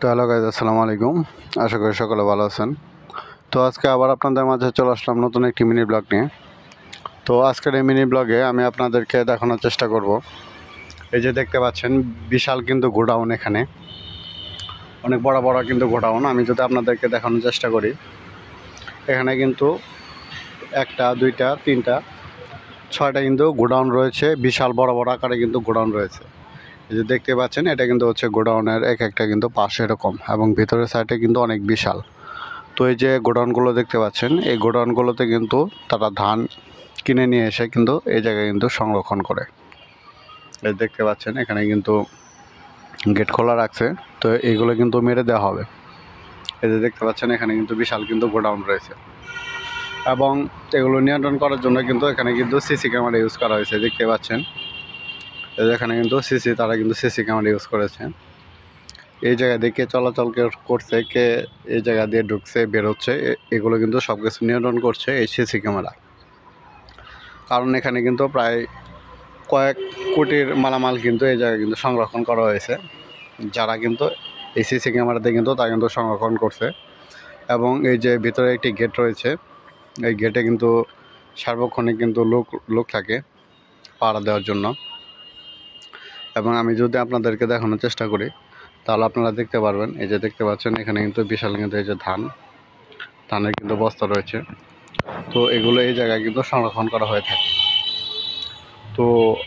তো hello guys, আসসালামু আলাইকুম। আশা করি সকলে ভালো আছেন। তো আজকে আবার আপনাদের মাঝে চলে আসলাম নতুন একটি মিনি ব্লগ নিয়ে। তো আজকের এই মিনি ব্লগে আমি আপনাদেরকে দেখানোর চেষ্টা করব, এই যে দেখতে পাচ্ছেন বিশাল কিন্তু গোডাউন, এখানে অনেক বড় বড় কিন্তু গোডাউন। আমি যদি আপনাদেরকে দেখানোর চেষ্টা করি, এখানে কিন্তু একটা দুইটা তিনটা ছয়টা কিন্তু গোডাউন রয়েছে, বিশাল বড় বড় আকারে কিন্তু গোডাউন রয়েছে। এই যে দেখতে পাচ্ছেন এটা কিন্তু হচ্ছে গোডাউনের এক একটা কিন্তু পাশে এরকম, এবং ভিতরের সাইডে কিন্তু অনেক বিশাল। তো এই যে গোডাউনগুলো দেখতে পাচ্ছেন, এই গোডাউনগুলোতে কিন্তু তারা ধান কিনে নিয়ে এসে কিন্তু এই জায়গায় কিন্তু সংরক্ষণ করে। এই দেখতে পাচ্ছেন এখানে কিন্তু গেট খোলা রাখছে, তো এইগুলো কিন্তু মেরে দেওয়া হবে। এই যে দেখতে পাচ্ছেন এখানে কিন্তু বিশাল কিন্তু গোডাউন রয়েছে, এবং এগুলো নিয়ন্ত্রণ করার জন্য কিন্তু এখানে কিন্তু সিসি ক্যামেরা ইউজ করা হয়েছে। দেখতে পাচ্ছেন এখানে কিন্তু তারা কিন্তু সিসি ক্যামেরা ইউজ করেছে। এই জায়গা দিয়ে কে চলাচল করছে, কে এই জায়গা দিয়ে ঢুকছে বেরোচ্ছে, এগুলো কিন্তু সব কিছু নিয়ন্ত্রণ করছে এই সিসি ক্যামেরা। কারণ এখানে কিন্তু প্রায় কয়েক কোটির মালামাল কিন্তু এই জায়গায় কিন্তু সংরক্ষণ করা হয়েছে, যারা কিন্তু এই সিসি ক্যামেরাতে কিন্তু তা কিন্তু সংরক্ষণ করছে। এবং এই যে ভিতরে একটি গেট রয়েছে, এই গেটে কিন্তু সার্বক্ষণিক কিন্তু লোক থাকে পাহারা দেওয়ার জন্য। এবং আমি যদি আপনাদেরকে দেখানোর চেষ্টা করি, তাহলে আপনারা দেখতে পারবেন। এই যে দেখতে পাচ্ছেন এখানে কিন্তু বিশাল কিন্তু এই যে ধানের কিন্তু বস্তা রয়েছে। তো এগুলো এই জায়গায় কিন্তু সংরক্ষণ করা হয়ে থাকে। তো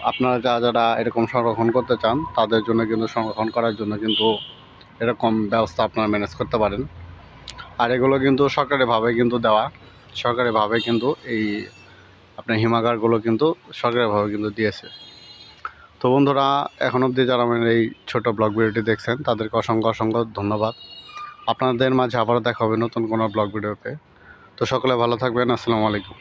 আপনারা যারা এরকম সংরক্ষণ করতে চান, তাদের জন্য কিন্তু সংরক্ষণ করার জন্য কিন্তু এরকম ব্যবস্থা আপনারা ম্যানেজ করতে পারেন। আর এগুলো কিন্তু সরকারিভাবে কিন্তু দেওয়া, সরকারিভাবে কিন্তু এই আপনার হিমাগারগুলো কিন্তু সরকারিভাবে কিন্তু দিয়েছে। তো বন্ধুরা, এখন অবধি যারা আমার এই ছোটো ব্লগ ভিডিওটি দেখছেন, তাদেরকে অসংখ্য অসংখ্য ধন্যবাদ। আপনাদের মাঝে আবারও দেখা হবে নতুন কোনো ব্লগ ভিডিওতে। তো সকলে ভালো থাকবেন। আসসালামু আলাইকুম।